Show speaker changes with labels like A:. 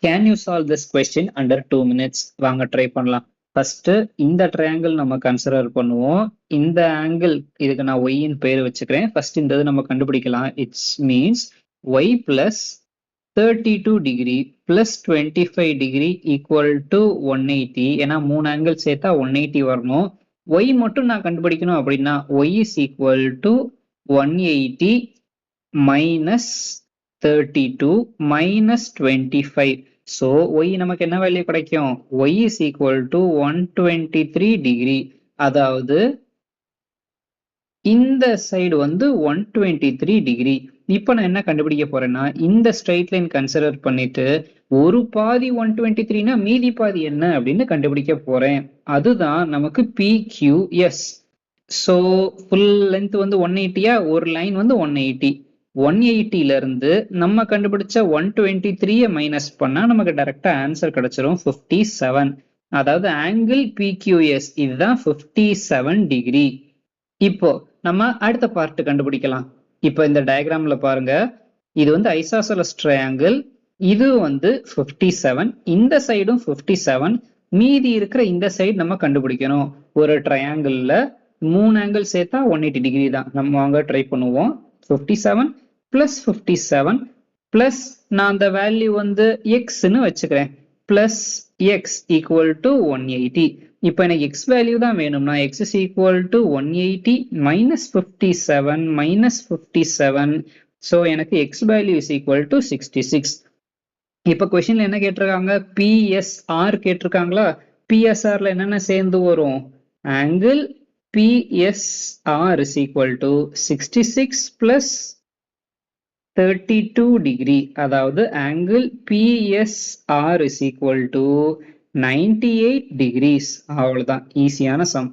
A: Can you solve this question under 2 minutes? வாங்க try பண்ணலாம். First இந்த ட்ரையாங்கிள் நம்ம கன்சிடர் பண்ணுவோம். இந்த ஆங்கிள் இதுக்கு நான் y ன்னு பேர் வச்சுக்கிறேன். ஃபர்ஸ்ட் இந்த இது நம்ம கண்டுபிடிக்கலாம். It's means y plus 32 degree plus 25 degree equal to 180. ஏன்னா 3 ஆங்கிள் சேர்த்தா 180 வரணும். y மட்டும் நான் கண்டுபிடிக்கணும் அப்படின்னா y is equal to 180 minus 32 minus 25. So y நமக்கு என்ன வேல்யூ கிடைக்கும்? y is equal to 123 degree. அதாவது இந்த சைடு வந்து 123 டிகிரி. இப்போ நான் என்ன கண்டுபிடிக்க போறேன்னா இந்த ஸ்ட்ரெயிட் லைன் கன்சிடர் பண்ணிட்டு ஒரு பாதி 123னா மீதி பாதி என்ன அப்படின்னு கண்டுபிடிக்க போறேன். அதுதான் நமக்கு PQS. ஸோ ஃபுல் லென்த் வந்து 180யா, ஒரு லைன் வந்து 180. 180ல இருந்து நம்ம கண்டுபிடிச்ச 123 மைனஸ் பண்ணா நமக்கு டைரக்டா ஆன்சர் கிடைச்சிரும் 57. அதாவது ஆங்கிள் PQS இதுதான் 57 டிகிரி. இப்போ நம்ம அடுத்த பார்ட் கண்டுபிடிக்கலாம். இப்போ இந்த டயக்ராம்ல பாருங்க, இது வந்து ஐசோசெலஸ் ட்ரையாங்கிள், இது வந்து 57, இந்த சைடும் 57, மீதி இருக்கிற இந்த சைடு நம்ம கண்டுபிடிக்கணும். ஒரு ட்ரையாங்கிள்ல 3 ஆங்கிள் சேர்த்தா 180 டிகிரி தான். நம்ம வாங்க ட்ரை பண்ணுவோம். 57 plus 57 plus நான் அந்த வேல்யூ வந்து எக்ஸ்ன்னு வச்சுக்கிறேன், பிளஸ் எக்ஸ் ஈக்குவல் டு 180. இப்போ எனக்கு எக்ஸ் வேல்யூ தான் வேணும்னா x is equal to 180 minus 57 minus 57. So எனக்கு x value is equal to 66. இப்போ கொஸ்டின்ல என்ன கேட்டிருக்காங்க? பிஎஸ்ஆர் கேட்டிருக்காங்களா? பிஎஸ்ஆர்ல என்னென்ன சேர்ந்து வரும்? Angle PSR is equal to 66 plus 32 degree. அதாவது angle PSR is equal to 98 degrees. அவ்வளவுதான், ஈஸியான சம்.